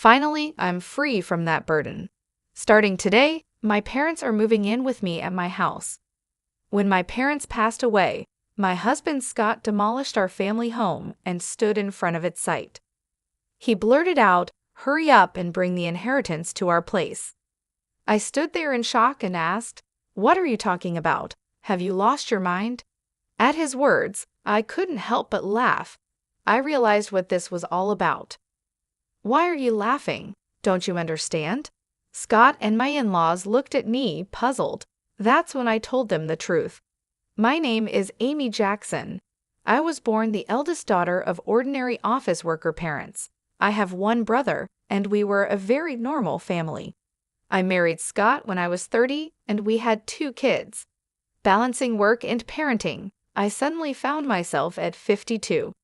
Finally, I'm free from that burden. Starting today, my parents are moving in with me at my house. When my parents passed away, my husband Scott demolished our family home and stood in front of its site. He blurted out, "Hurry up and bring the inheritance to our place." I stood there in shock and asked, "What are you talking about? Have you lost your mind?" At his words, I couldn't help but laugh. I realized what this was all about. "Why are you laughing? Don't you understand?" Scott and my in-laws looked at me, puzzled. That's when I told them the truth. My name is Amy Jackson. I was born the eldest daughter of ordinary office worker parents. I have one brother, and we were a very normal family. I married Scott when I was 30, and we had 2 kids. Balancing work and parenting, I suddenly found myself at 52.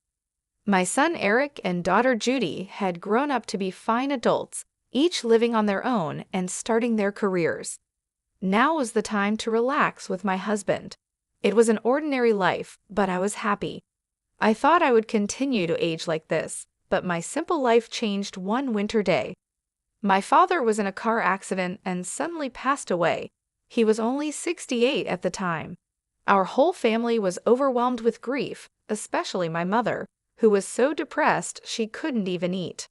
My son Eric and daughter Judy had grown up to be fine adults, each living on their own and starting their careers. Now was the time to relax with my husband. It was an ordinary life, but I was happy. I thought I would continue to age like this, but my simple life changed one winter day. My father was in a car accident and suddenly passed away. He was only 68 at the time. Our whole family was overwhelmed with grief, especially my mother, who was so depressed she couldn't even eat.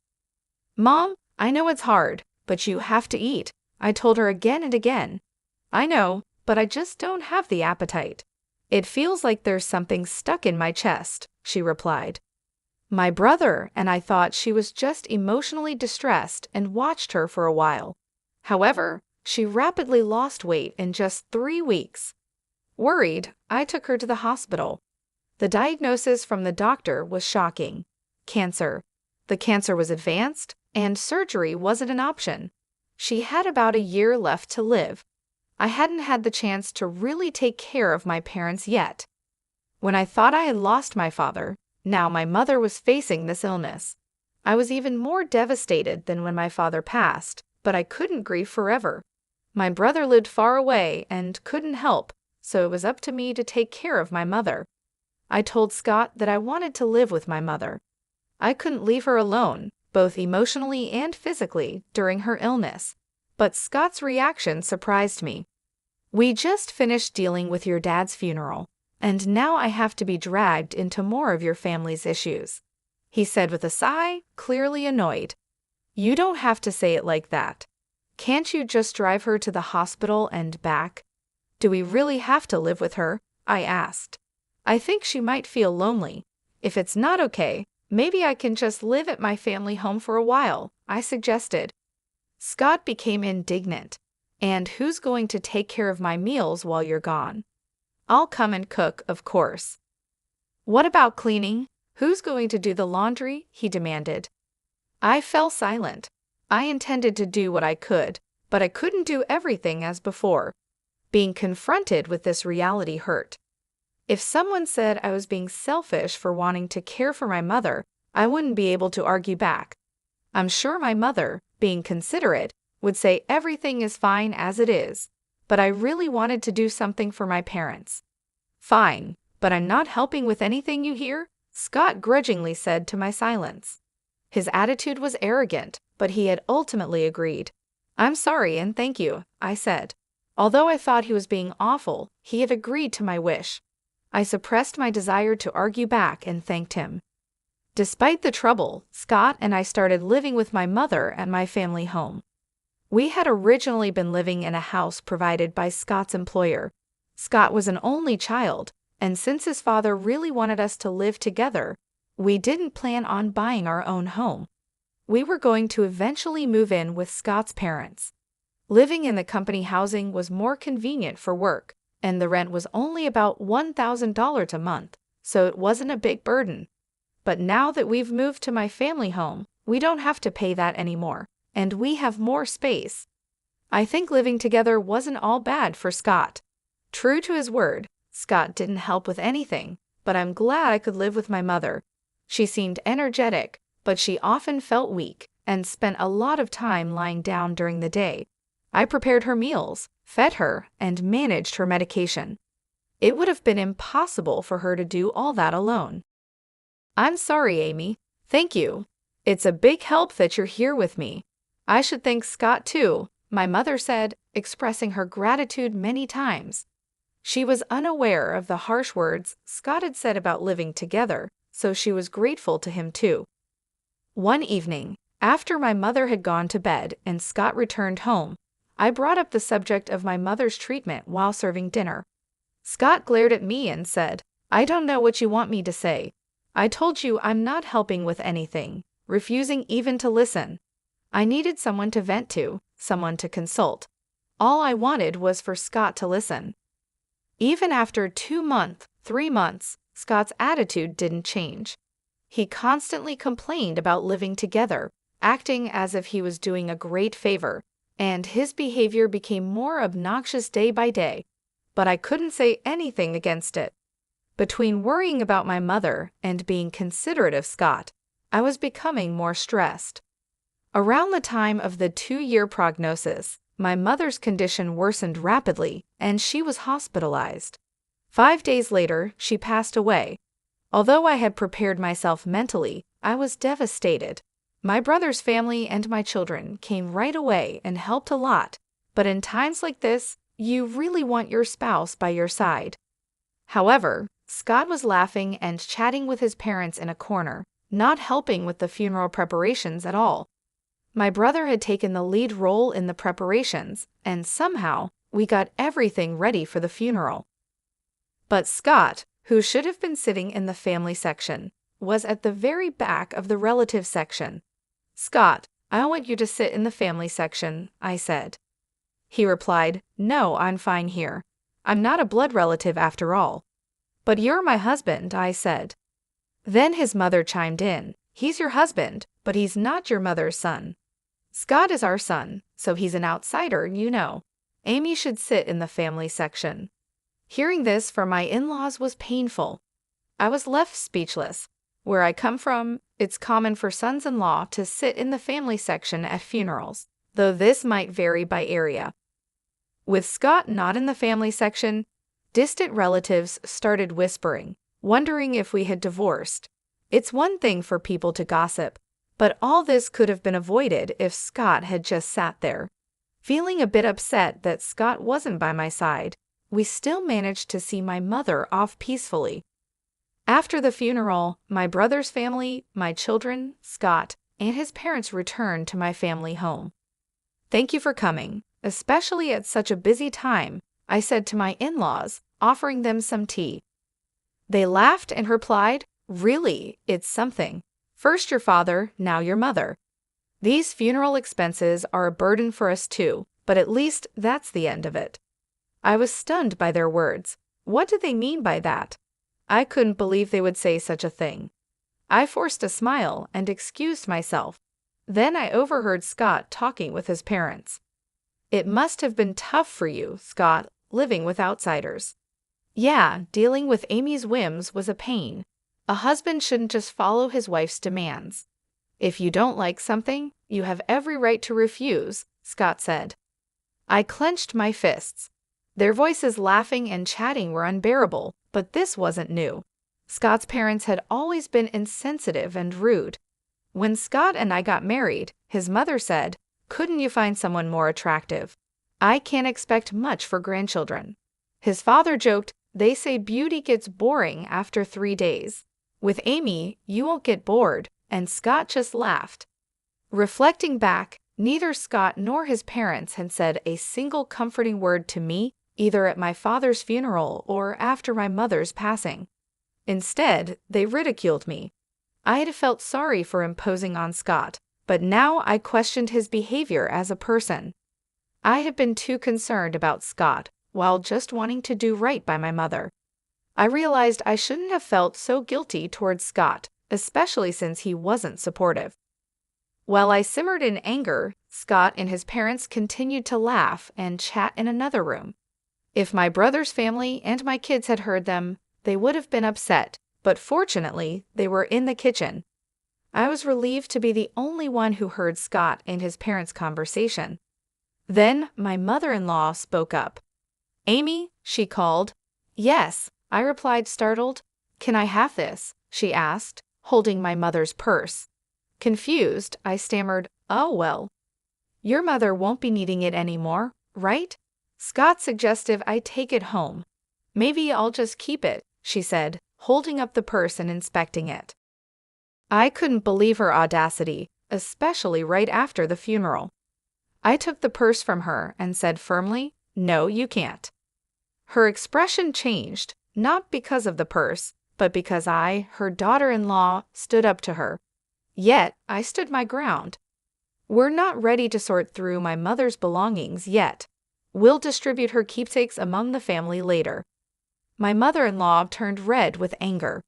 "Mom, I know it's hard, but you have to eat," I told her again and again. "I know, but I just don't have the appetite. It feels like there's something stuck in my chest," she replied. My brother and I thought she was just emotionally distressed and watched her for a while. However, she rapidly lost weight in just 3 weeks. Worried, I took her to the hospital. The diagnosis from the doctor was shocking. Cancer. The cancer was advanced, and surgery wasn't an option. She had about a year left to live. I hadn't had the chance to really take care of my parents yet. When I thought I had lost my father, now my mother was facing this illness. I was even more devastated than when my father passed, but I couldn't grieve forever. My brother lived far away and couldn't help, so it was up to me to take care of my mother. I told Scott that I wanted to live with my mother. I couldn't leave her alone, both emotionally and physically, during her illness. But Scott's reaction surprised me. "We just finished dealing with your dad's funeral, and now I have to be dragged into more of your family's issues," he said with a sigh, clearly annoyed. "You don't have to say it like that. Can't you just drive her to the hospital and back?" "Do we really have to live with her?" I asked. "I think she might feel lonely. If it's not okay, maybe I can just live at my family home for a while," I suggested. Scott became indignant. "And who's going to take care of my meals while you're gone?" "I'll come and cook, of course." "What about cleaning? Who's going to do the laundry?" he demanded. I fell silent. I intended to do what I could, but I couldn't do everything as before. Being confronted with this reality hurt. If someone said I was being selfish for wanting to care for my mother, I wouldn't be able to argue back. I'm sure my mother, being considerate, would say everything is fine as it is, but I really wanted to do something for my parents. "Fine, but I'm not helping with anything, you hear?" Scott grudgingly said to my silence. His attitude was arrogant, but he had ultimately agreed. "I'm sorry and thank you," I said. Although I thought he was being awful, he had agreed to my wish. I suppressed my desire to argue back and thanked him. Despite the trouble, Scott and I started living with my mother at my family home. We had originally been living in a house provided by Scott's employer. Scott was an only child, and since his father really wanted us to live together, we didn't plan on buying our own home. We were going to eventually move in with Scott's parents. Living in the company housing was more convenient for work, and the rent was only about $1,000 a month, so it wasn't a big burden. But now that we've moved to my family home, we don't have to pay that anymore, and we have more space. I think living together wasn't all bad for Scott. True to his word, Scott didn't help with anything, but I'm glad I could live with my mother. She seemed energetic, but she often felt weak and spent a lot of time lying down during the day. I prepared her meals, fed her, and managed her medication. It would have been impossible for her to do all that alone. "I'm sorry, Amy." "Thank you." It's a big help that you're here with me. I should thank Scott too, my mother said, expressing her gratitude many times. She was unaware of the harsh words Scott had said about living together, so she was grateful to him too. One evening, after my mother had gone to bed and Scott returned home, I brought up the subject of my mother's treatment while serving dinner. Scott glared at me and said, "I don't know what you want me to say. I told you I'm not helping with anything," refusing even to listen. I needed someone to vent to, someone to consult. All I wanted was for Scott to listen. Even after 2 months, 3 months, Scott's attitude didn't change. He constantly complained about living together, acting as if he was doing a great favor, and his behavior became more obnoxious day by day. But I couldn't say anything against it. Between worrying about my mother and being considerate of Scott, I was becoming more stressed. Around the time of the 2-year prognosis, my mother's condition worsened rapidly, and she was hospitalized. 5 days later, she passed away. Although I had prepared myself mentally, I was devastated. My brother's family and my children came right away and helped a lot, but in times like this, you really want your spouse by your side. However, Scott was laughing and chatting with his parents in a corner, not helping with the funeral preparations at all. My brother had taken the lead role in the preparations, and somehow we got everything ready for the funeral. But Scott, who should have been sitting in the family section, was at the very back of the relative section. "Scott, I want you to sit in the family section," I said. He replied, "No, I'm fine here. I'm not a blood relative after all." "But you're my husband," I said. Then his mother chimed in, "He's your husband, but he's not your mother's son. Scott is our son, so he's an outsider, you know. Amy should sit in the family section." Hearing this from my in-laws was painful. I was left speechless. Where I come from, it's common for sons-in-law to sit in the family section at funerals, though this might vary by area. With Scott not in the family section, distant relatives started whispering, wondering if we had divorced. It's one thing for people to gossip, but all this could have been avoided if Scott had just sat there. Feeling a bit upset that Scott wasn't by my side, we still managed to see my mother off peacefully. After the funeral, my brother's family, my children, Scott, and his parents returned to my family home. "Thank you for coming, especially at such a busy time," I said to my in-laws, offering them some tea. They laughed and replied, "Really, it's something. First your father, now your mother. These funeral expenses are a burden for us too, but at least that's the end of it." I was stunned by their words. What did they mean by that? I couldn't believe they would say such a thing. I forced a smile and excused myself. Then I overheard Scott talking with his parents. "It must have been tough for you, Scott, living with outsiders." "Yeah, dealing with Amy's whims was a pain. A husband shouldn't just follow his wife's demands. If you don't like something, you have every right to refuse," Scott said. I clenched my fists. Their voices laughing and chatting were unbearable, but this wasn't new. Scott's parents had always been insensitive and rude. When Scott and I got married, his mother said, "Couldn't you find someone more attractive? I can't expect much for grandchildren." His father joked, "They say beauty gets boring after 3 days. With Amy, you won't get bored," and Scott just laughed. Reflecting back, neither Scott nor his parents had said a single comforting word to me, either at my father's funeral or after my mother's passing. Instead, they ridiculed me. I had felt sorry for imposing on Scott, but now I questioned his behavior as a person. I had been too concerned about Scott, while just wanting to do right by my mother. I realized I shouldn't have felt so guilty towards Scott, especially since he wasn't supportive. While I simmered in anger, Scott and his parents continued to laugh and chat in another room. If my brother's family and my kids had heard them, they would have been upset, but fortunately, they were in the kitchen. I was relieved to be the only one who heard Scott and his parents' conversation. Then my mother-in-law spoke up. "Amy," she called. "Yes," I replied, startled. "Can I have this?" she asked, holding my mother's purse. Confused, I stammered, "Oh well. Your mother won't be needing it anymore, right?" Scott suggested I take it home. "Maybe I'll just keep it," she said, holding up the purse and inspecting it. I couldn't believe her audacity, especially right after the funeral. I took the purse from her and said firmly, "No, you can't." Her expression changed, not because of the purse, but because I, her daughter-in-law, stood up to her. Yet, I stood my ground. "We're not ready to sort through my mother's belongings yet. We'll distribute her keepsakes among the family later." My mother-in-law turned red with anger.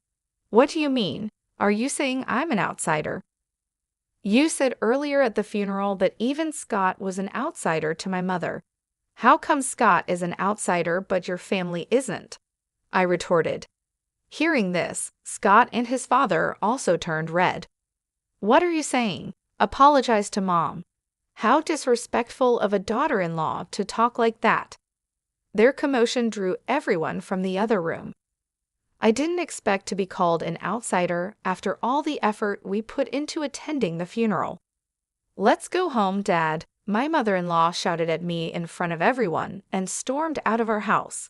"What do you mean? Are you saying I'm an outsider?" "You said earlier at the funeral that even Scott was an outsider to my mother. How come Scott is an outsider but your family isn't?" I retorted. Hearing this, Scott and his father also turned red. "What are you saying? Apologize to Mom. How disrespectful of a daughter-in-law to talk like that." Their commotion drew everyone from the other room. I didn't expect to be called an outsider after all the effort we put into attending the funeral. "Let's go home, Dad," my mother-in-law shouted at me in front of everyone and stormed out of our house.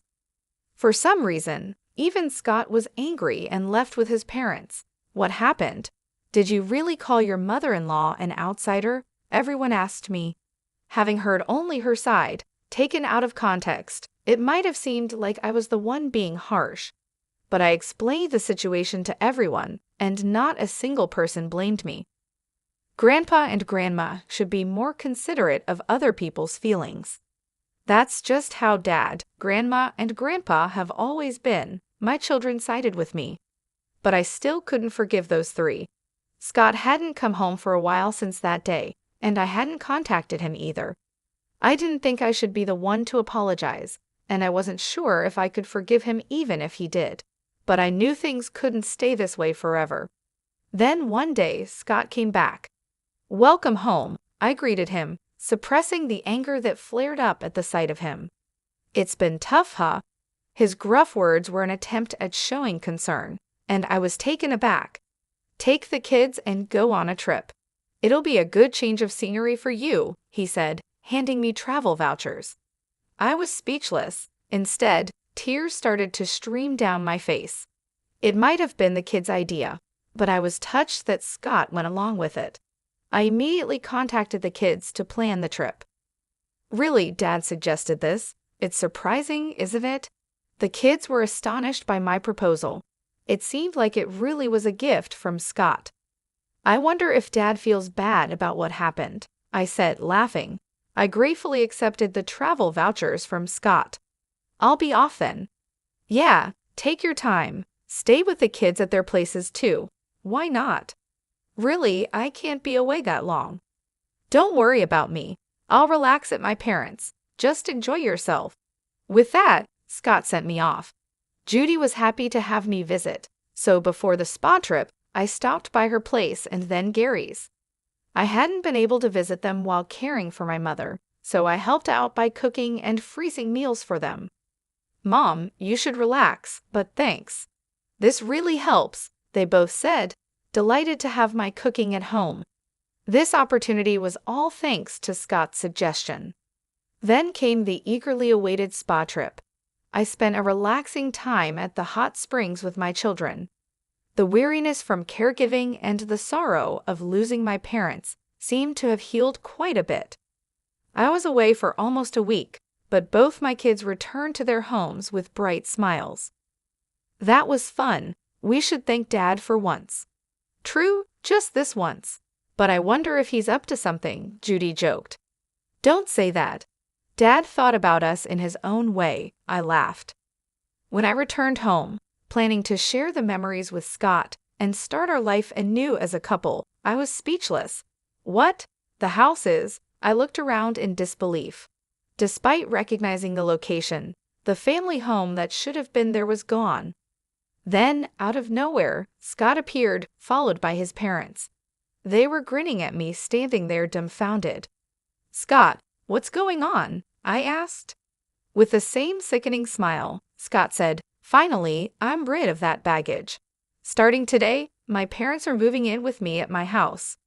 For some reason, even Scott was angry and left with his parents. "What happened? Did you really call your mother-in-law an outsider?" everyone asked me. Having heard only her side, taken out of context, it might have seemed like I was the one being harsh. But I explained the situation to everyone, and not a single person blamed me. Grandpa and Grandma should be more considerate of other people's feelings. That's just how Dad, Grandma, and Grandpa have always been. My children sided with me. But I still couldn't forgive those three. Scott hadn't come home for a while since that day, and I hadn't contacted him either. I didn't think I should be the one to apologize, and I wasn't sure if I could forgive him even if he did. But I knew things couldn't stay this way forever. Then one day, Scott came back. "Welcome home," I greeted him, suppressing the anger that flared up at the sight of him. "It's been tough, huh?" His gruff words were an attempt at showing concern, and I was taken aback. "Take the kids and go on a trip. It'll be a good change of scenery for you," he said, handing me travel vouchers. I was speechless. Instead, tears started to stream down my face. It might have been the kids' idea, but I was touched that Scott went along with it. I immediately contacted the kids to plan the trip. "Really, Dad suggested this. It's surprising, isn't it?" The kids were astonished by my proposal. It seemed like it really was a gift from Scott. "I wonder if Dad feels bad about what happened," I said, laughing. I gratefully accepted the travel vouchers from Scott. "I'll be off then." "Yeah, take your time. Stay with the kids at their places too. Why not?" "Really, I can't be away that long." "Don't worry about me. I'll relax at my parents'. Just enjoy yourself." With that, Scott sent me off. Judy was happy to have me visit, so before the spa trip, I stopped by her place and then Gary's. I hadn't been able to visit them while caring for my mother, so I helped out by cooking and freezing meals for them. "Mom, you should relax, but thanks. This really helps," they both said, delighted to have my cooking at home. This opportunity was all thanks to Scott's suggestion. Then came the eagerly awaited spa trip. I spent a relaxing time at the hot springs with my children. The weariness from caregiving and the sorrow of losing my parents seemed to have healed quite a bit. I was away for almost a week, but both my kids returned to their homes with bright smiles. "That was fun. We should thank Dad for once." "True, just this once. But I wonder if he's up to something," Judy joked. "Don't say that. Dad thought about us in his own way," I laughed. When I returned home, planning to share the memories with Scott and start our life anew as a couple, I was speechless. "What? The house is?" I looked around in disbelief. Despite recognizing the location, the family home that should have been there was gone. Then, out of nowhere, Scott appeared, followed by his parents. They were grinning at me, standing there dumbfounded. "Scott, what's going on?" I asked. With the same sickening smile, Scott said, "Finally, I'm rid of that baggage. Starting today, my parents are moving in with me at my house.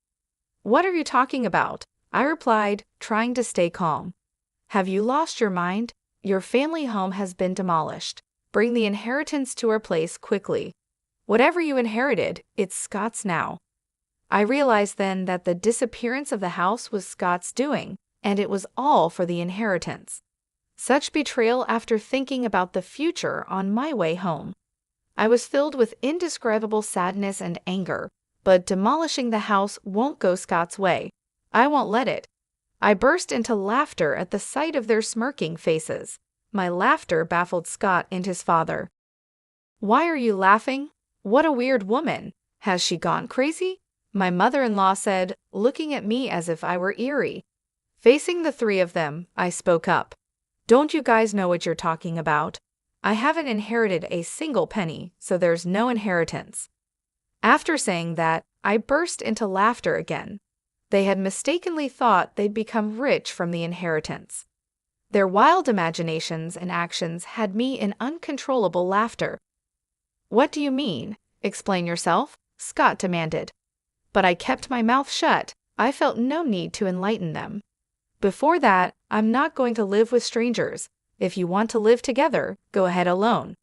"What are you talking about?" I replied, trying to stay calm. "Have you lost your mind? Your family home has been demolished. Bring the inheritance to our place quickly. Whatever you inherited, it's Scott's now." I realized then that the disappearance of the house was Scott's doing, and it was all for the inheritance. Such betrayal after thinking about the future on my way home. I was filled with indescribable sadness and anger, but demolishing the house won't go Scott's way. I won't let it. I burst into laughter at the sight of their smirking faces. My laughter baffled Scott and his father. "Why are you laughing? What a weird woman. Has she gone crazy?" my mother-in-law said, looking at me as if I were eerie. Facing the three of them, I spoke up. "Don't you guys know what you're talking about? I haven't inherited a single penny, so there's no inheritance." After saying that, I burst into laughter again. They had mistakenly thought they'd become rich from the inheritance. Their wild imaginations and actions had me in uncontrollable laughter. "What do you mean? Explain yourself," Scott demanded. But I kept my mouth shut. I felt no need to enlighten them. Before that, "I'm not going to live with strangers. If you want to live together, go ahead alone."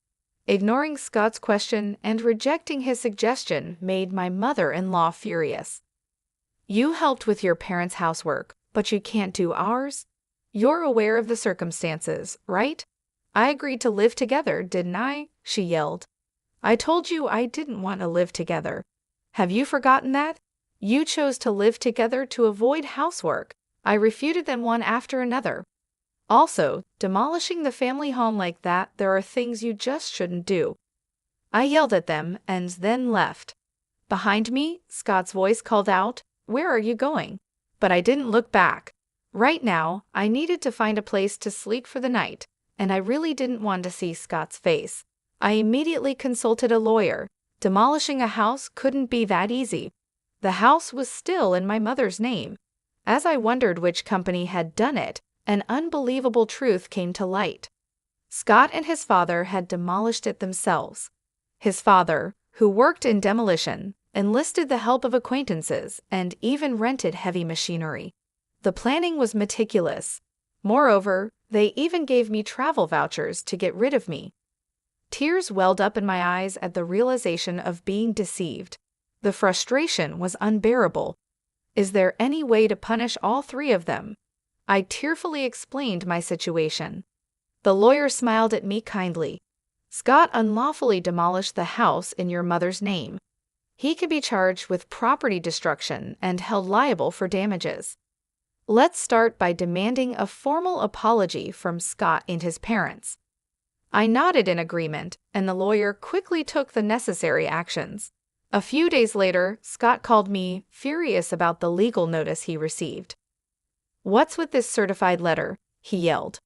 Ignoring Scott's question and rejecting his suggestion made my mother-in-law furious. "You helped with your parents' housework, but you can't do ours? You're aware of the circumstances, right? I agreed to live together, didn't I?" she yelled. "I told you I didn't want to live together. Have you forgotten that? You chose to live together to avoid housework." I refuted them one after another. "Also, demolishing the family home like that, there are things you just shouldn't do." I yelled at them and then left. Behind me, Scott's voice called out, "Where are you going?" But I didn't look back. Right now, I needed to find a place to sleep for the night, and I really didn't want to see Scott's face. I immediately consulted a lawyer. Demolishing a house couldn't be that easy. The house was still in my mother's name. As I wondered which company had done it, an unbelievable truth came to light. Scott and his father had demolished it themselves. His father, who worked in demolition, enlisted the help of acquaintances and even rented heavy machinery. The planning was meticulous. Moreover, they even gave me travel vouchers to get rid of me. Tears welled up in my eyes at the realization of being deceived. The frustration was unbearable. Is there any way to punish all three of them? I tearfully explained my situation. The lawyer smiled at me kindly. "Scott unlawfully demolished the house in your mother's name. He could be charged with property destruction and held liable for damages. Let's start by demanding a formal apology from Scott and his parents." I nodded in agreement, and the lawyer quickly took the necessary actions. A few days later, Scott called me, furious about the legal notice he received. "What's with this certified letter?" he yelled.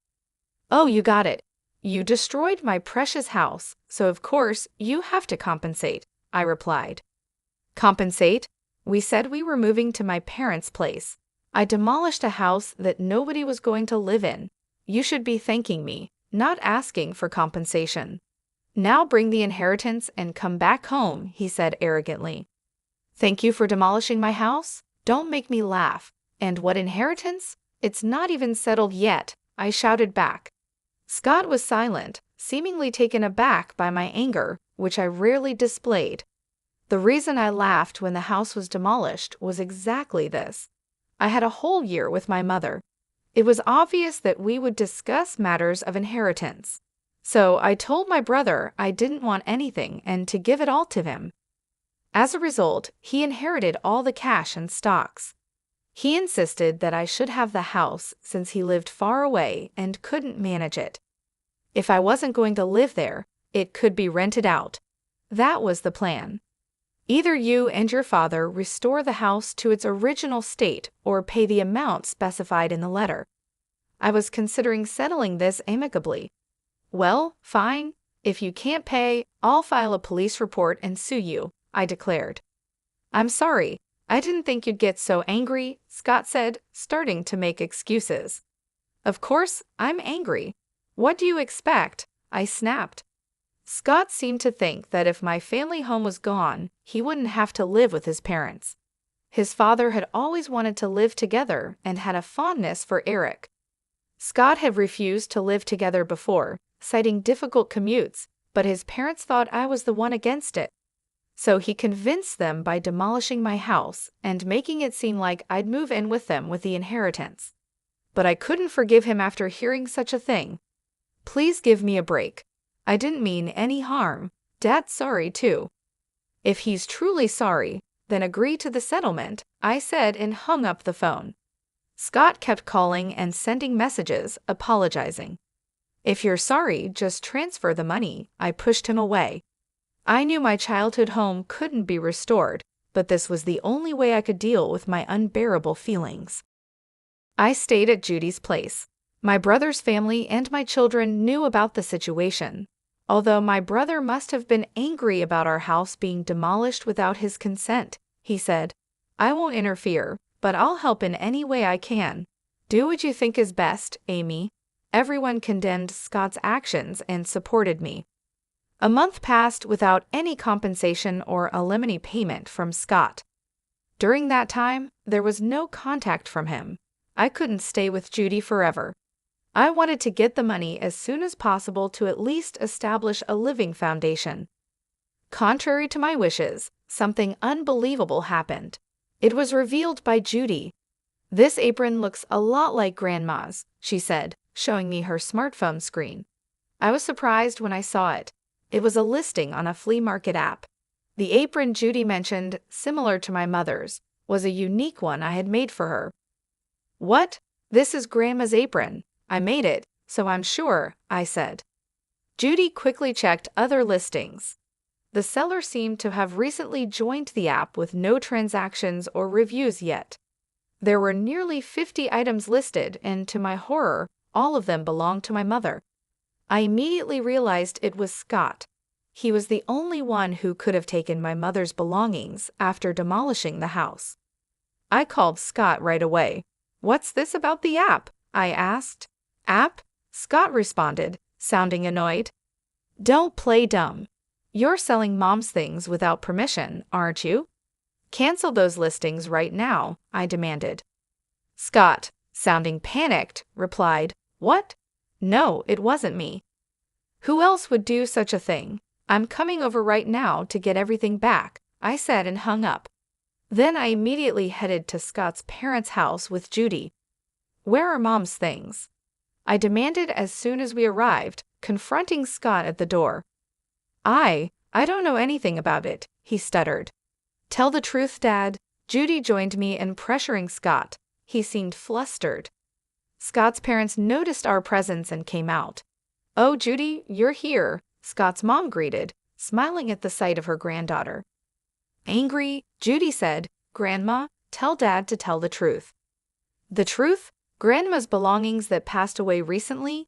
"Oh, you got it. You destroyed my precious house, so of course you have to compensate," I replied. "Compensate? We said we were moving to my parents' place. I demolished a house that nobody was going to live in. You should be thanking me, not asking for compensation." "Now bring the inheritance and come back home," he said arrogantly. "Thank you for demolishing my house? Don't make me laugh. And what inheritance? It's not even settled yet," I shouted back. Scott was silent, seemingly taken aback by my anger, which I rarely displayed. The reason I laughed when the house was demolished was exactly this. I had a whole year with my mother. It was obvious that we would discuss matters of inheritance. So I told my brother I didn't want anything and to give it all to him. As a result, he inherited all the cash and stocks. He insisted that I should have the house since he lived far away and couldn't manage it. If I wasn't going to live there, it could be rented out. That was the plan. Either you and your father restore the house to its original state or pay the amount specified in the letter. I was considering settling this amicably. "Well, fine. If you can't pay, I'll file a police report and sue you," I declared. "I'm sorry. I didn't think you'd get so angry," Scott said, starting to make excuses. "Of course, I'm angry. What do you expect?" I snapped. Scott seemed to think that if my family home was gone, he wouldn't have to live with his parents. His father had always wanted to live together and had a fondness for Eric. Scott had refused to live together before, citing difficult commutes, but his parents thought I was the one against it. So he convinced them by demolishing my house and making it seem like I'd move in with them with the inheritance. But I couldn't forgive him after hearing such a thing. Please give me a break. I didn't mean any harm. Dad's sorry too. If he's truly sorry, then agree to the settlement, I said and hung up the phone. Scott kept calling and sending messages, apologizing. If you're sorry, just transfer the money, I pushed him away. I knew my childhood home couldn't be restored, but this was the only way I could deal with my unbearable feelings. I stayed at Judy's place. My brother's family and my children knew about the situation, although my brother must have been angry about our house being demolished without his consent. He said, "I won't interfere, but I'll help in any way I can. Do what you think is best, Amy." Everyone condemned Scott's actions and supported me. A month passed without any compensation or alimony payment from Scott. During that time, there was no contact from him. I couldn't stay with Judy forever. I wanted to get the money as soon as possible to at least establish a living foundation. Contrary to my wishes, something unbelievable happened. It was revealed by Judy. "This apron looks a lot like Grandma's," she said, showing me her smartphone screen. I was surprised when I saw it. It was a listing on a flea market app. The apron Judy mentioned, similar to my mother's, was a unique one I had made for her. "What? This is Grandma's apron. I made it, so I'm sure," I said. Judy quickly checked other listings. The seller seemed to have recently joined the app with no transactions or reviews yet. There were nearly 50 items listed, and to my horror, all of them belonged to my mother. I immediately realized it was Scott. He was the only one who could have taken my mother's belongings after demolishing the house. I called Scott right away. "What's this about the app?" I asked. "App?" Scott responded, sounding annoyed. "Don't play dumb. You're selling Mom's things without permission, aren't you? Cancel those listings right now," I demanded. Scott, sounding panicked, replied, "What? No, it wasn't me. Who else would do such a thing? I'm coming over right now to get everything back," I said and hung up. Then I immediately headed to Scott's parents' house with Judy. "Where are Mom's things?" I demanded as soon as we arrived, confronting Scott at the door. I don't know anything about it," he stuttered. "Tell the truth, Dad." Judy joined me in pressuring Scott. He seemed flustered. Scott's parents noticed our presence and came out. "Oh, Judy, you're here," Scott's mom greeted, smiling at the sight of her granddaughter. Angry, Judy said, "Grandma, tell Dad to tell the truth." "The truth? Grandma's belongings that passed away recently?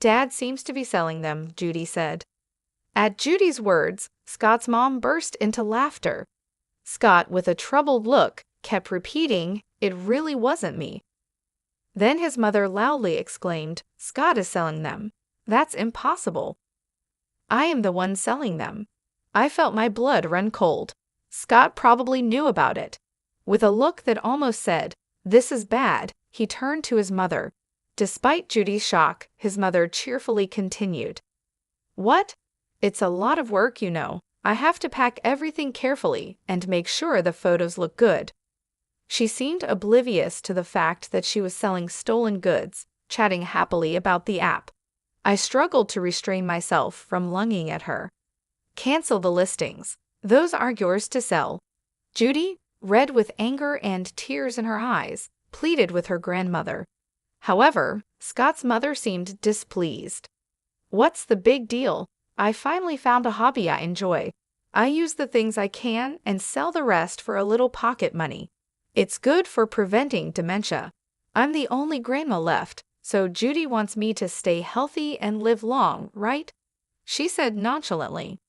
Dad seems to be selling them," Judy said. At Judy's words, Scott's mom burst into laughter. Scott, with a troubled look, kept repeating, "It really wasn't me." Then his mother loudly exclaimed, "Scott is selling them. That's impossible. I am the one selling them." I felt my blood run cold. Scott probably knew about it. With a look that almost said, "This is bad," he turned to his mother. Despite Judy's shock, his mother cheerfully continued, "What? It's a lot of work, you know. I have to pack everything carefully and make sure the photos look good." She seemed oblivious to the fact that she was selling stolen goods, chatting happily about the app. I struggled to restrain myself from lunging at her. "Cancel the listings. Those aren't yours to sell." Judy, red with anger and tears in her eyes, pleaded with her grandmother. However, Scott's mother seemed displeased. "What's the big deal? I finally found a hobby I enjoy. I use the things I can and sell the rest for a little pocket money. It's good for preventing dementia. I'm the only grandma left, so Judy wants me to stay healthy and live long, right?" she said nonchalantly.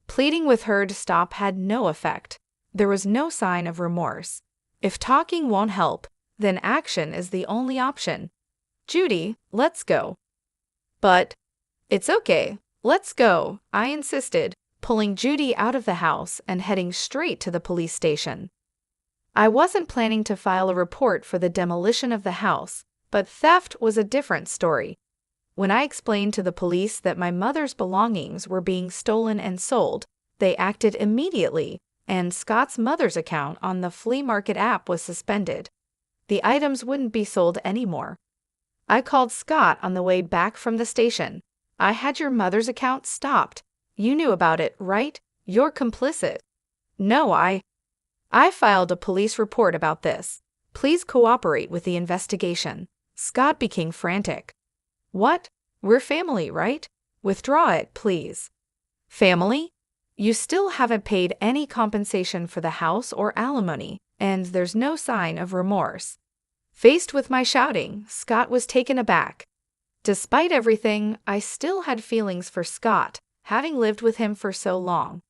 Pleading with her to stop had no effect. There was no sign of remorse. If talking won't help, then action is the only option. "Judy, let's go." "But..." "It's okay. Let's go," I insisted, pulling Judy out of the house and heading straight to the police station. I wasn't planning to file a report for the demolition of the house, but theft was a different story. When I explained to the police that my mother's belongings were being stolen and sold, they acted immediately, and Scott's mother's account on the flea market app was suspended. The items wouldn't be sold anymore. I called Scott on the way back from the station. I had your mother's account stopped. You knew about it, right? You're complicit. No, I filed a police report about this. Please cooperate with the investigation. Scott became frantic. What? We're family, right? Withdraw it, please. Family? You still haven't paid any compensation for the house or alimony, and there's no sign of remorse. Faced with my shouting, Scott was taken aback. Despite everything, I still had feelings for Scott, having lived with him for so long.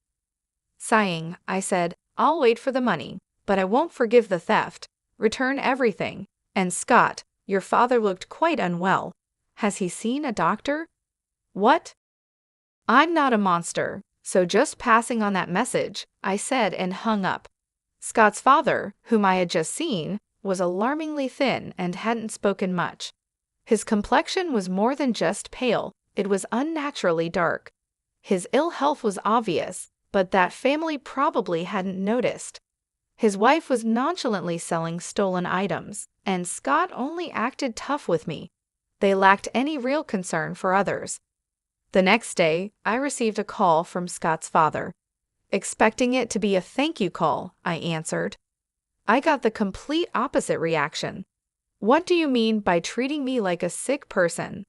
Sighing, I said, I'll wait for the money, but I won't forgive the theft. Return everything. And Scott, your father looked quite unwell. Has he seen a doctor? What? I'm not a monster, so just passing on that message, I said and hung up. Scott's father, whom I had just seen, was alarmingly thin and hadn't spoken much. His complexion was more than just pale, it was unnaturally dark. His ill health was obvious, but that family probably hadn't noticed. His wife was nonchalantly selling stolen items, and Scott only acted tough with me. They lacked any real concern for others. The next day, I received a call from Scott's father. Expecting it to be a thank you call, I answered. I got the complete opposite reaction. What do you mean by treating me like a sick person?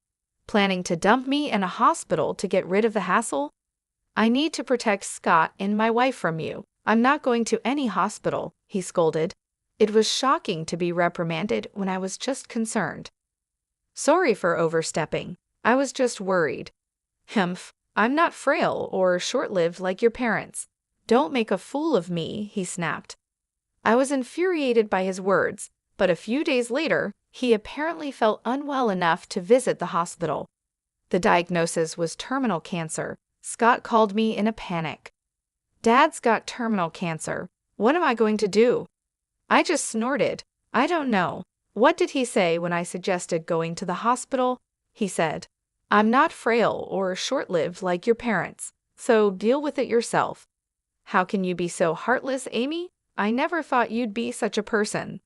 Planning to dump me in a hospital to get rid of the hassle? I need to protect Scott and my wife from you. I'm not going to any hospital, he scolded. It was shocking to be reprimanded when I was just concerned. Sorry for overstepping. I was just worried. Humph, I'm not frail or short-lived like your parents. Don't make a fool of me, he snapped. I was infuriated by his words, but a few days later, he apparently felt unwell enough to visit the hospital. The diagnosis was terminal cancer. Scott called me in a panic. Dad's got terminal cancer. What am I going to do? I just snorted. I don't know. What did he say when I suggested going to the hospital? He said, I'm not frail or short-lived like your parents, so deal with it yourself. How can you be so heartless, Amy? I never thought you'd be such a person.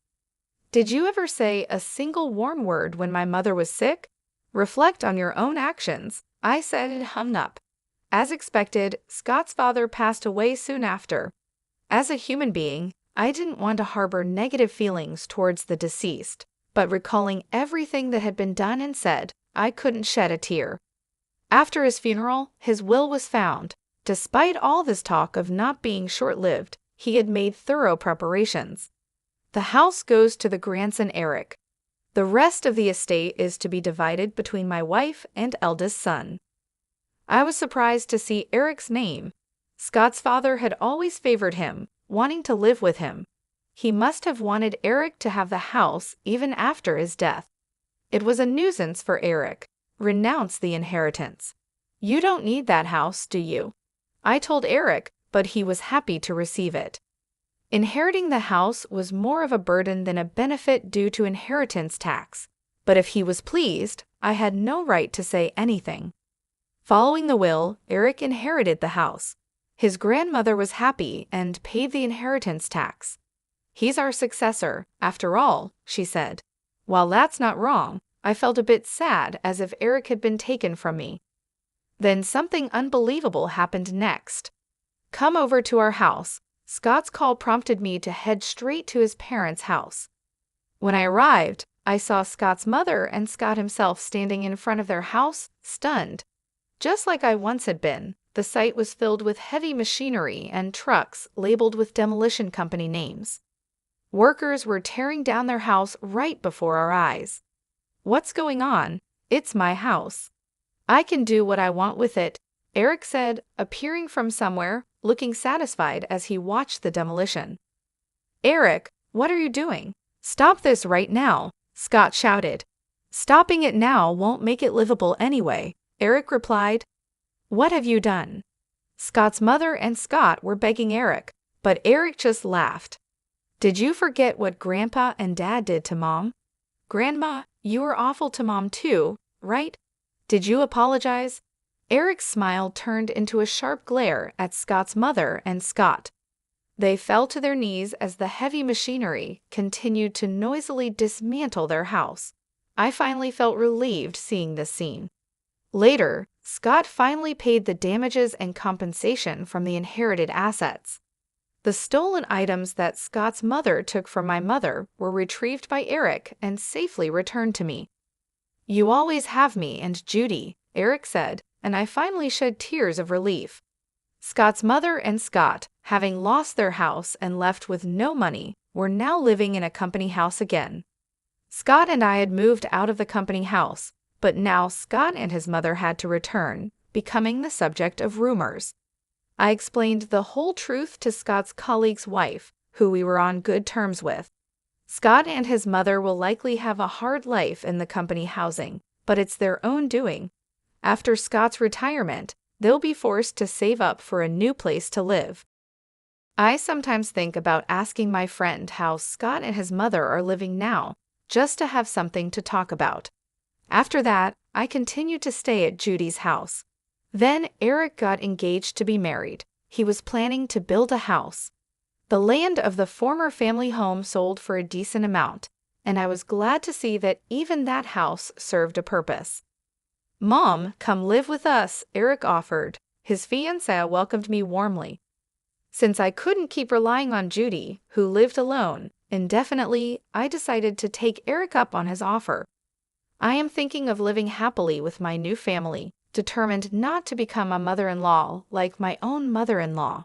Did you ever say a single warm word when my mother was sick? Reflect on your own actions, I said and hung up. As expected, Scott's father passed away soon after. As a human being, I didn't want to harbor negative feelings towards the deceased, but recalling everything that had been done and said, I couldn't shed a tear. After his funeral, his will was found. Despite all this talk of not being short-lived, he had made thorough preparations. The house goes to the grandson Eric. The rest of the estate is to be divided between my wife and eldest son. I was surprised to see Eric's name. Scott's father had always favored him, wanting to live with him. He must have wanted Eric to have the house even after his death. It was a nuisance for Eric. Renounce the inheritance. You don't need that house, do you? I told Eric, but he was happy to receive it. Inheriting the house was more of a burden than a benefit due to inheritance tax, but if he was pleased, I had no right to say anything. Following the will, Eric inherited the house. His grandmother was happy and paid the inheritance tax. He's our successor, after all, she said. While that's not wrong, I felt a bit sad as if Eric had been taken from me. Then something unbelievable happened next. Come over to our house. Scott's call prompted me to head straight to his parents' house. When I arrived, I saw Scott's mother and Scott himself standing in front of their house, stunned. Just like I once had been, the site was filled with heavy machinery and trucks labeled with demolition company names. Workers were tearing down their house right before our eyes. What's going on? It's my house. I can do what I want with it, Eric said, appearing from somewhere, looking satisfied as he watched the demolition. Eric, what are you doing? Stop this right now, Scott shouted. Stopping it now won't make it livable anyway, Eric replied. What have you done? Scott's mother and Scott were begging Eric, but Eric just laughed. Did you forget what Grandpa and Dad did to Mom? Grandma, you were awful to Mom too, right? Did you apologize? Eric's smile turned into a sharp glare at Scott's mother and Scott. They fell to their knees as the heavy machinery continued to noisily dismantle their house. I finally felt relieved seeing this scene. Later, Scott finally paid the damages and compensation from the inherited assets. The stolen items that Scott's mother took from my mother were retrieved by Eric and safely returned to me. "You always have me and Judy," Eric said, and I finally shed tears of relief. Scott's mother and Scott, having lost their house and left with no money, were now living in a company house again. Scott and I had moved out of the company house, but now Scott and his mother had to return, becoming the subject of rumors. I explained the whole truth to Scott's colleague's wife, who we were on good terms with. Scott and his mother will likely have a hard life in the company housing, but it's their own doing. After Scott's retirement, they'll be forced to save up for a new place to live. I sometimes think about asking my friend how Scott and his mother are living now, just to have something to talk about. After that, I continued to stay at Judy's house. Then Eric got engaged to be married. He was planning to build a house. The land of the former family home sold for a decent amount, and I was glad to see that even that house served a purpose. "Mom, come live with us," Eric offered. His fiancée welcomed me warmly. Since I couldn't keep relying on Judy, who lived alone, indefinitely, I decided to take Eric up on his offer. I am thinking of living happily with my new family, determined not to become a mother-in-law like my own mother-in-law.